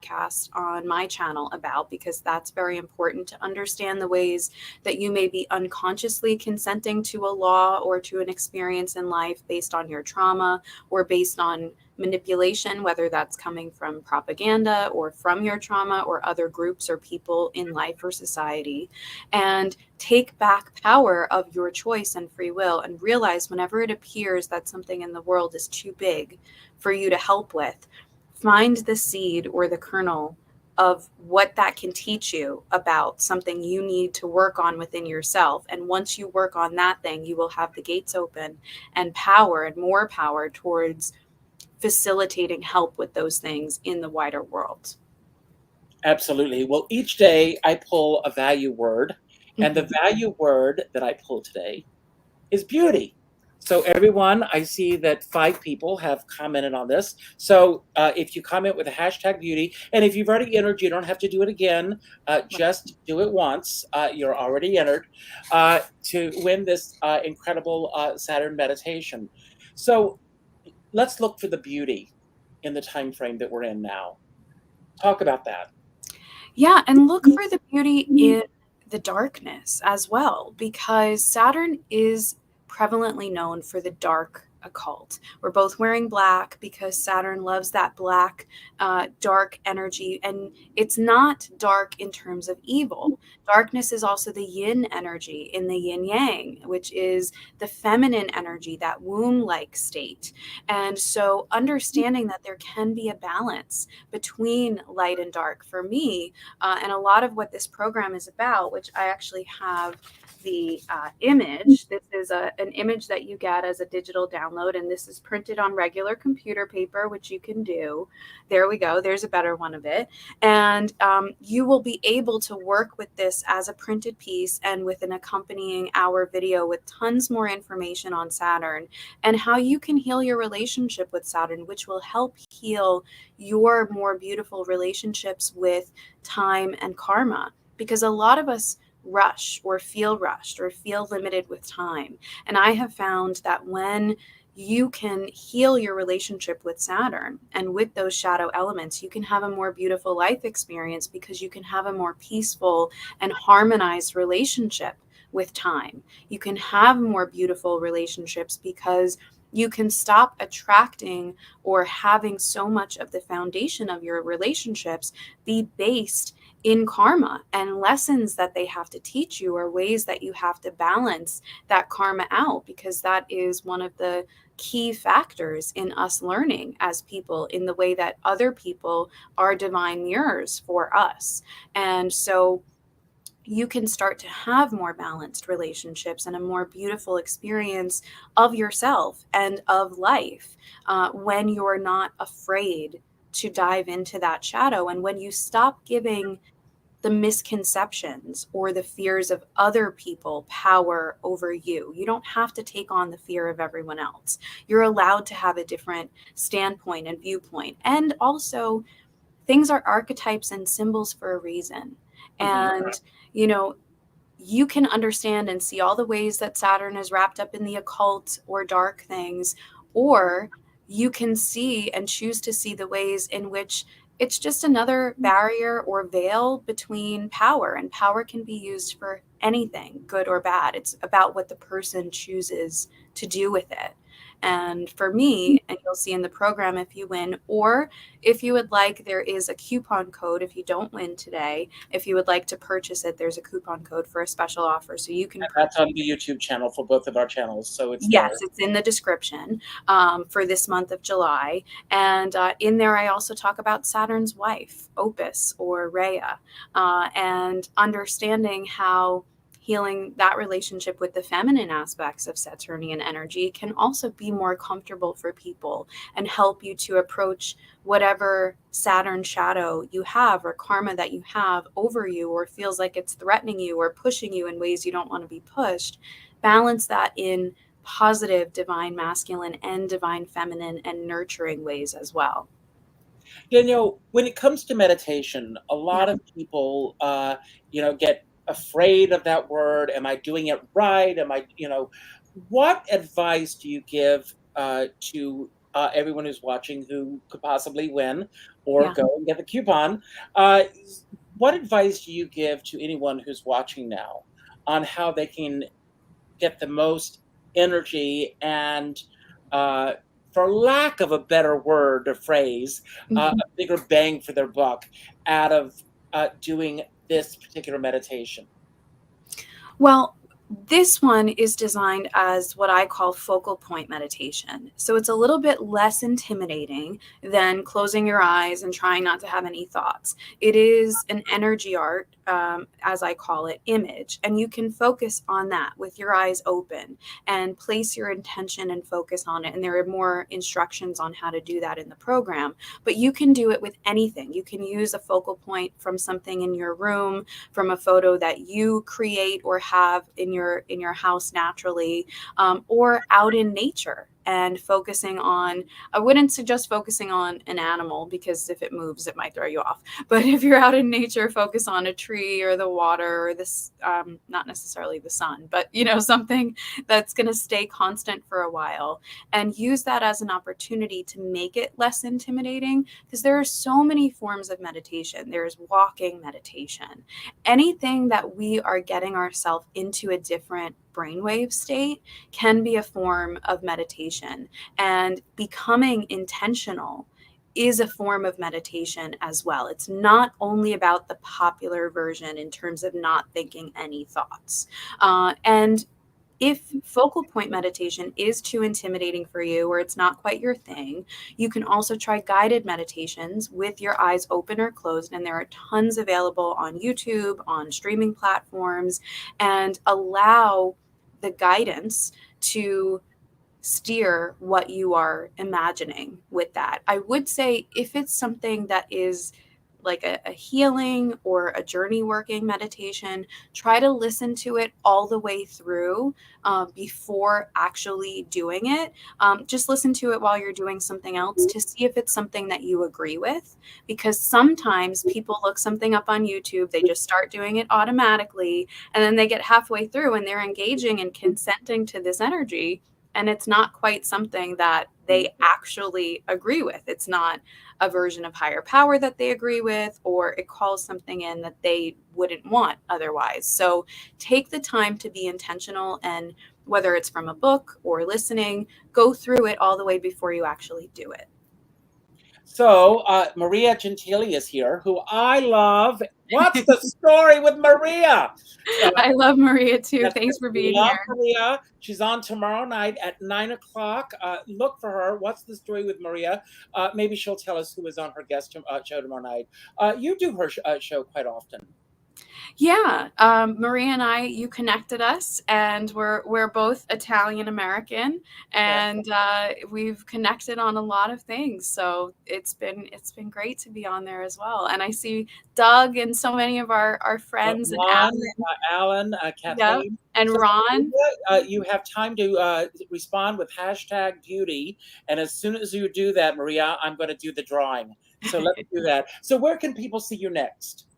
podcast on my channel about, because that's very important to understand the ways that you may be unconsciously consenting to a law or to an experience in life based on your trauma or based on manipulation, whether that's coming from propaganda or from your trauma or other groups or people in life or society. And take back power of your choice and free will, and realize whenever it appears that something in the world is too big for you to help with, find the seed or the kernel of what that can teach you about something you need to work on within yourself. And once you work on that thing, you will have the gates open and power and more power towards facilitating help with those things in the wider world. Absolutely. Well, each day I pull a value word, and the value word that I pull today is beauty. So everyone, I see that 5 people have commented on this. So if you comment with the hashtag beauty, and if you've already entered, you don't have to do it again. Just do it once. You're already entered to win this incredible Saturn meditation. So let's look for the beauty in the time frame that we're in now. Talk about that. Yeah, and look for the beauty in the darkness as well, because Saturn is prevalently known for the dark occult. We're both wearing black because Saturn loves that black, dark energy. And it's not dark in terms of evil. Darkness is also the yin energy in the yin yang, which is the feminine energy, that womb-like state. And so understanding that there can be a balance between light and dark for me, and a lot of what this program is about, which I actually have the image. This is an image that you get as a digital download, and this is printed on regular computer paper, which you can do. There we go. There's a better one of it. And you will be able to work with this as a printed piece and with an accompanying hour video with tons more information on Saturn and how you can heal your relationship with Saturn, which will help heal your more beautiful relationships with time and karma. Because a lot of us rush or feel rushed or feel limited with time. And I have found that when you can heal your relationship with Saturn and with those shadow elements, you can have a more beautiful life experience, because you can have a more peaceful and harmonized relationship with time. You can have more beautiful relationships because you can stop attracting or having so much of the foundation of your relationships be based in karma, and lessons that they have to teach you are ways that you have to balance that karma out, because that is one of the key factors in us learning as people, in the way that other people are divine mirrors for us. And so you can start to have more balanced relationships and a more beautiful experience of yourself and of life, when you're not afraid to dive into that shadow, and when you stop giving the misconceptions or the fears of other people power over you. You don't have to take on the fear of everyone else. You're allowed to have a different standpoint and viewpoint. And also, things are archetypes and symbols for a reason. And, you know, you can understand and see all the ways that Saturn is wrapped up in the occult or dark things, or you can see and choose to see the ways in which it's just another barrier or veil between power, and power can be used for anything, good or bad. It's about what the person chooses to do with it. And for me, and you'll see in the program if you win, or if you would like, there is a coupon code if you don't win today. If you would like to purchase it, there's a coupon code for a special offer. So you can. That's on the YouTube channel for both of our channels. So it's Yes, there. it's in the description for this month of July. And in there, I also talk about Saturn's wife, Opus or Rhea, and understanding how healing that relationship with the feminine aspects of Saturnian energy can also be more comfortable for people and help you to approach whatever Saturn shadow you have or karma that you have over you, or feels like it's threatening you or pushing you in ways you don't want to be pushed. Balance that in positive divine masculine and divine feminine and nurturing ways as well. Danielle, when it comes to meditation, a Yeah. lot of people, get afraid of that word. Am I doing it right? What advice do you give to everyone who's watching who could possibly win or Yeah. go and get the coupon? Uh, what advice do you give to anyone who's watching now on how they can get the most energy and, uh, for lack of a better word or phrase, a Mhm. bigger bang for their buck out of doing this particular meditation? Well, this one is designed as what I call focal point meditation. So it's a little bit less intimidating than closing your eyes and trying not to have any thoughts. It is an energy art, as I call it, image, and you can focus on that with your eyes open and place your intention and focus on it. And there are more instructions on how to do that in the program, but you can do it with anything. You can use a focal point from something in your room, from a photo that you create or have in your house naturally, or out in nature, and focusing on, I wouldn't suggest focusing on an animal, because if it moves it might throw you off. But if you're out in nature, focus on a tree or the water or this, not necessarily the sun, but something that's going to stay constant for a while, and use that as an opportunity to make it less intimidating, because there are so many forms of meditation. There's walking meditation, anything that we are getting ourselves into a different brainwave state can be a form of meditation. And becoming intentional is a form of meditation as well. It's not only about the popular version in terms of not thinking any thoughts. And if focal point meditation is too intimidating for you, or it's not quite your thing, you can also try guided meditations with your eyes open or closed. And there are tons available on YouTube, on streaming platforms, and allow the guidance to steer what you are imagining with that. I would say if it's something that is like a healing or a journey working meditation, try to listen to it all the way through before actually doing it. Just listen to it while you're doing something else to see if it's something that you agree with. Because sometimes people look something up on YouTube, they just start doing it automatically, and then they get halfway through and they're engaging and consenting to this energy. And it's not quite something that they actually agree with. It's not a version of higher power that they agree with, or it calls something in that they wouldn't want otherwise. So take the time to be intentional, and whether it's from a book or listening, go through it all the way before you actually do it. So Maria Gentili is here, who I love. What's the story with Maria? I love Maria too. Yes, Thanks for we being love here. Maria. She's on tomorrow night at 9 o'clock. Look for her. What's the story with Maria? Maybe she'll tell us who is on her guest show tomorrow night. You do her show quite often. Yeah, Maria and I, you connected us, and we're both Italian American, and we've connected on a lot of things. So it's been great to be on there as well. And I see Doug and so many of our friends and Ron, Alan, yep, Kathleen. and So, Ron. you have time to respond with #beauty. And as soon as you do that, Maria, I'm going to do the drawing. So let's do that. So where can people see you next?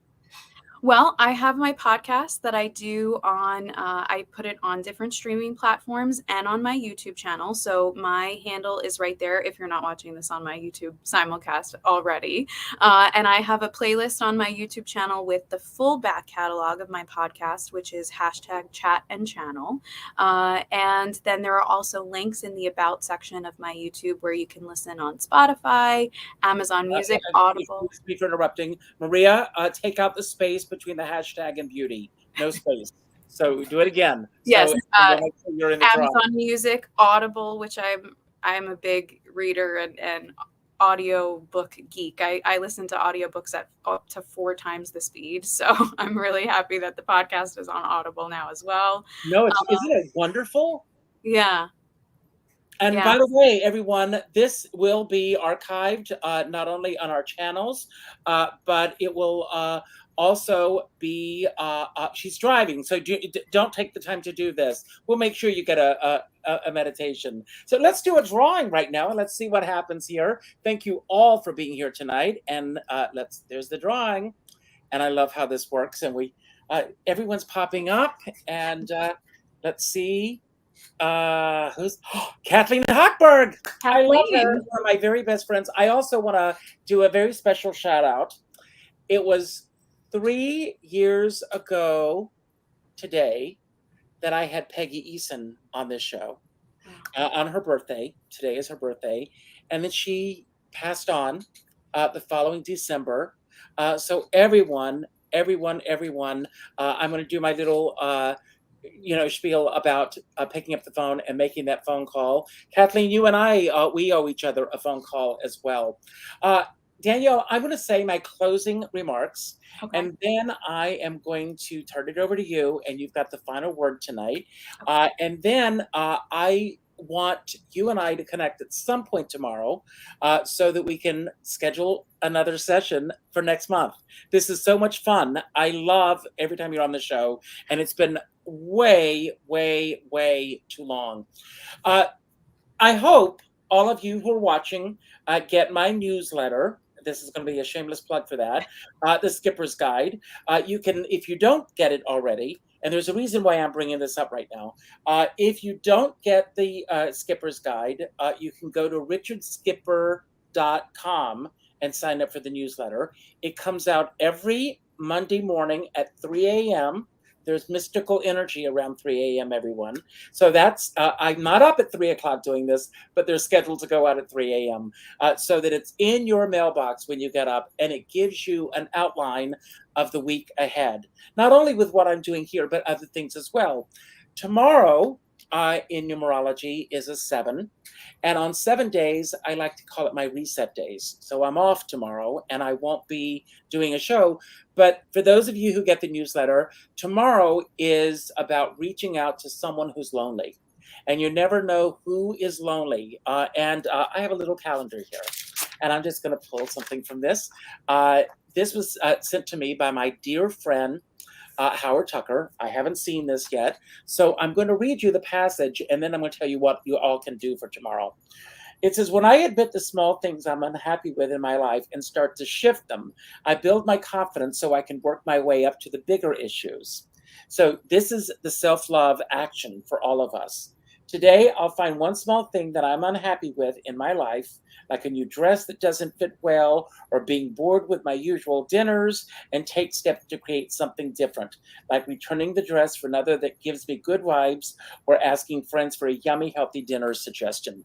Well, I have my podcast that I do on, I put it on different streaming platforms and on my YouTube channel. So my handle is right there if you're not watching this on my YouTube simulcast already. And I have a playlist on my YouTube channel with the full back catalog of my podcast, which is #chat and channel. And then there are also links in the About section of my YouTube where you can listen on Spotify, Amazon Music, Audible. Excuse me for interrupting. Maria, take out the space between the hashtag and beauty. No space. So do it again. Yes, So you're in the Amazon Music, Audible, which I'm a big reader and audio book geek. I listen to audiobooks at up to 4 times the speed. So I'm really happy that the podcast is on Audible now as well. No, isn't it wonderful? Yeah. And by the way, everyone, this will be archived not only on our channels, but it will also be, she's driving, so don't take the time to do this. We'll make sure you get a meditation. So let's do a drawing right now, and let's see what happens here. Thank you all for being here tonight. And there's the drawing. And I love how this works. And everyone's popping up. And let's see. Who's Kathleen Hochberg? I love her, one of my very best friends. I also want to do a very special shout out. It was 3 years ago today that I had Peggy Eason on this show on her birthday. Today is her birthday, and then she passed on the following December. So everyone, I'm going to do my little spiel about picking up the phone and making that phone call. Kathleen, you and I, we owe each other a phone call as well. Danielle, I'm going to say my closing remarks, and then I am going to turn it over to you, and you've got the final word tonight. And then I want you and I to connect at some point tomorrow so that we can schedule another session for next month. This is so much fun. I love every time you're on the show, and it's been way too long. I hope all of you who are watching get my newsletter. This is going to be a shameless plug for that. The Skipper's Guide. You can, if you don't get it already, and there's a reason why I'm bringing this up right now. If you don't get the Skipper's Guide, you can go to richardskipper.com and sign up for the newsletter. It comes out every Monday morning at 3 a.m. There's mystical energy around 3 a.m., everyone. So that's, I'm not up at 3 o'clock doing this, but they're scheduled to go out at 3 a.m. So that it's in your mailbox when you get up, and it gives you an outline of the week ahead. Not only with what I'm doing here, but other things as well. Tomorrow in numerology is a 7. And on 7 days, I like to call it my reset days. So I'm off tomorrow and I won't be doing a show. But for those of you who get the newsletter, tomorrow is about reaching out to someone who's lonely. And you never know who is lonely. And I have a little calendar here. And I'm just going to pull something from this. This was sent to me by my dear friend, Howard Tucker. I haven't seen this yet. So I'm going to read you the passage, and then I'm going to tell you what you all can do for tomorrow. It says, when I admit the small things I'm unhappy with in my life and start to shift them, I build my confidence so I can work my way up to the bigger issues. So this is the self-love action for all of us. Today, I'll find one small thing that I'm unhappy with in my life, like a new dress that doesn't fit well, or being bored with my usual dinners, and take steps to create something different, like returning the dress for another that gives me good vibes, or asking friends for a yummy, healthy dinner suggestion.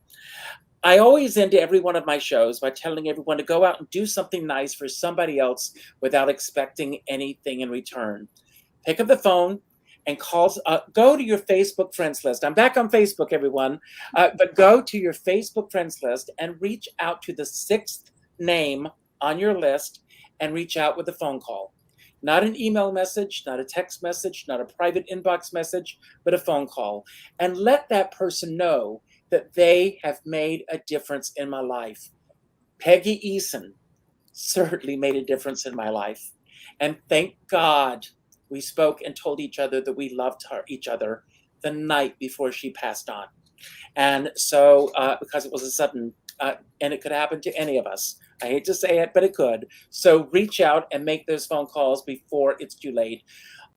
I always end every one of my shows by telling everyone to go out and do something nice for somebody else without expecting anything in return. Pick up the phone and go to your Facebook friends list. I'm back on Facebook, everyone. But go to your Facebook friends list and reach out to the sixth name on your list and reach out with a phone call. Not an email message, not a text message, not a private inbox message, but a phone call. And let that person know that they have made a difference in my life. Peggy Eason certainly made a difference in my life. And thank God we spoke and told each other that we loved each other the night before she passed on. And so, because it was a sudden, and it could happen to any of us. I hate to say it, but it could. So reach out and make those phone calls before it's too late.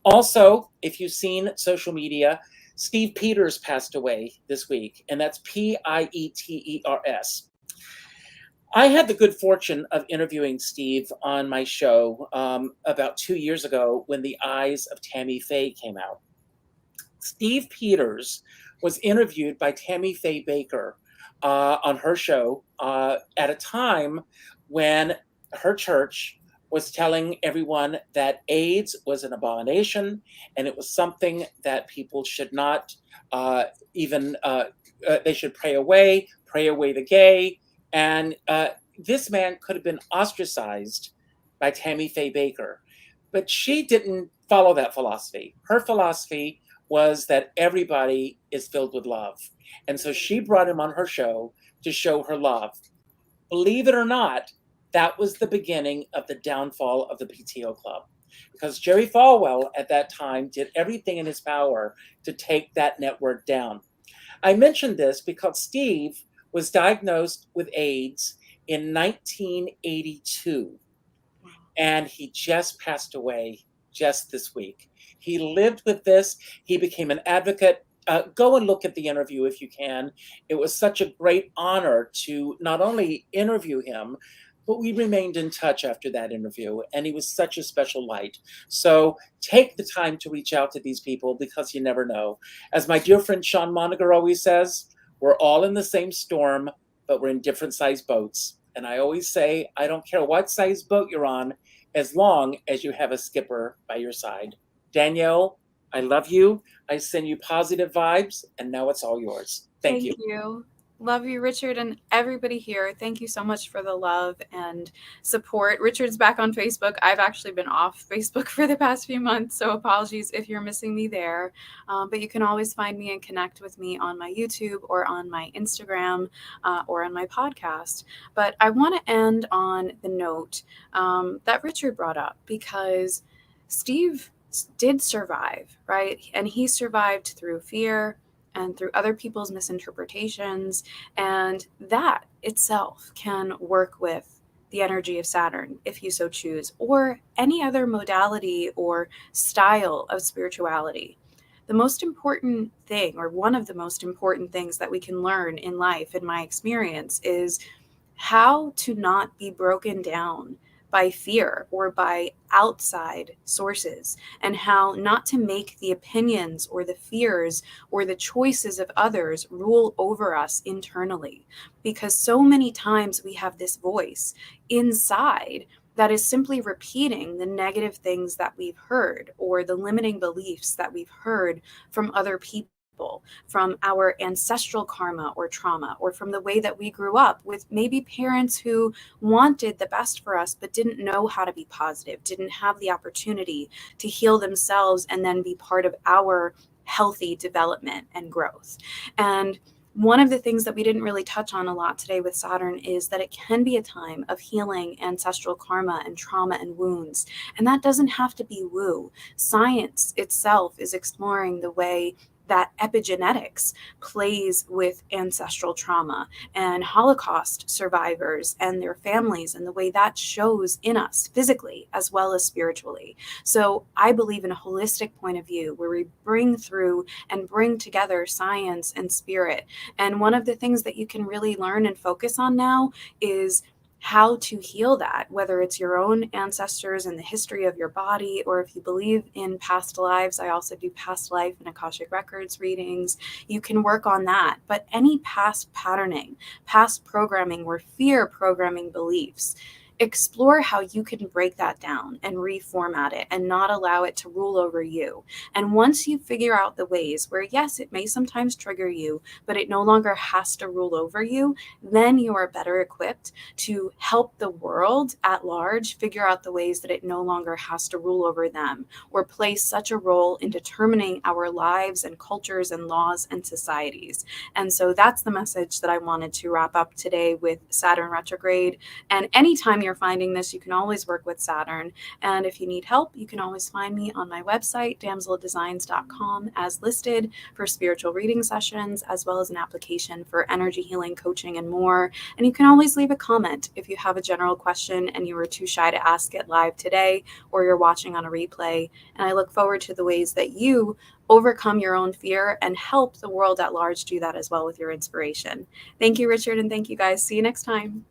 Also, if you've seen social media, Steve Peters passed away this week, and that's Pieters. I had the good fortune of interviewing Steve on my show about 2 years ago when The Eyes of Tammy Faye came out. Steve Peters was interviewed by Tammy Faye Baker on her show at a time when her church was telling everyone that AIDS was an abomination and it was something that people should not they should pray away the gay. And this man could have been ostracized by Tammy Faye Baker, but she didn't follow that philosophy. Her philosophy was that everybody is filled with love. And so she brought him on her show to show her love. Believe it or not, that was the beginning of the downfall of the PTO Club, because Jerry Falwell at that time did everything in his power to take that network down. I mentioned this because Steve was diagnosed with AIDS in 1982, and he just passed away just this week. He lived with this. He became an advocate. Go and look at the interview if you can. It was such a great honor to not only interview him, but we remained in touch after that interview, and he was such a special light. So take the time to reach out to these people, because you never know. As my dear friend Sean Moniger always says, we're all in the same storm, but we're in different sized boats. And I always say, I don't care what size boat you're on, as long as you have a skipper by your side. Danielle, I love you. I send you positive vibes, and now it's all yours. Thank you. Love you, Richard, and everybody here. Thank you so much for the love and support. Richard's back on Facebook. I've actually been off Facebook for the past few months, so apologies if you're missing me there. But you can always find me and connect with me on my YouTube or on my Instagram or on my podcast. But I want to end on the note that Richard brought up, because Steve did survive, right? And he survived through fear and through other people's misinterpretations. And that itself can work with the energy of Saturn, if you so choose, or any other modality or style of spirituality. The most important thing, or one of the most important things that we can learn in life, in my experience, is how to not be broken down by fear or by outside sources, and how not to make the opinions or the fears or the choices of others rule over us internally. Because so many times we have this voice inside that is simply repeating the negative things that we've heard, or the limiting beliefs that we've heard from other people, from our ancestral karma or trauma, or from the way that we grew up with maybe parents who wanted the best for us but didn't know how to be positive, didn't have the opportunity to heal themselves and then be part of our healthy development and growth. And one of the things that we didn't really touch on a lot today with Saturn is that it can be a time of healing ancestral karma and trauma and wounds. And that doesn't have to be woo. Science itself is exploring the way that epigenetics plays with ancestral trauma and Holocaust survivors and their families, and the way that shows in us physically as well as spiritually. So I believe in a holistic point of view where we bring through and bring together science and spirit. And one of the things that you can really learn and focus on now is how to heal that, whether it's your own ancestors and the history of your body, or if you believe in past lives. I also do past life and Akashic Records readings. You can work on that. But any past patterning, past programming, or fear programming beliefs, explore how you can break that down and reformat it and not allow it to rule over you. And once you figure out the ways where, yes, it may sometimes trigger you, but it no longer has to rule over you, then you are better equipped to help the world at large figure out the ways that it no longer has to rule over them or play such a role in determining our lives and cultures and laws and societies. And so that's the message that I wanted to wrap up today with Saturn retrograde. And anytime you're finding this, you can always work with Saturn. And if you need help, you can always find me on my website, damseldesigns.com, as listed for spiritual reading sessions, as well as an application for energy healing, coaching, and more. And you can always leave a comment if you have a general question and you were too shy to ask it live today, or you're watching on a replay. And I look forward to the ways that you overcome your own fear and help the world at large do that as well with your inspiration. Thank you, Richard, and thank you guys. See you next time.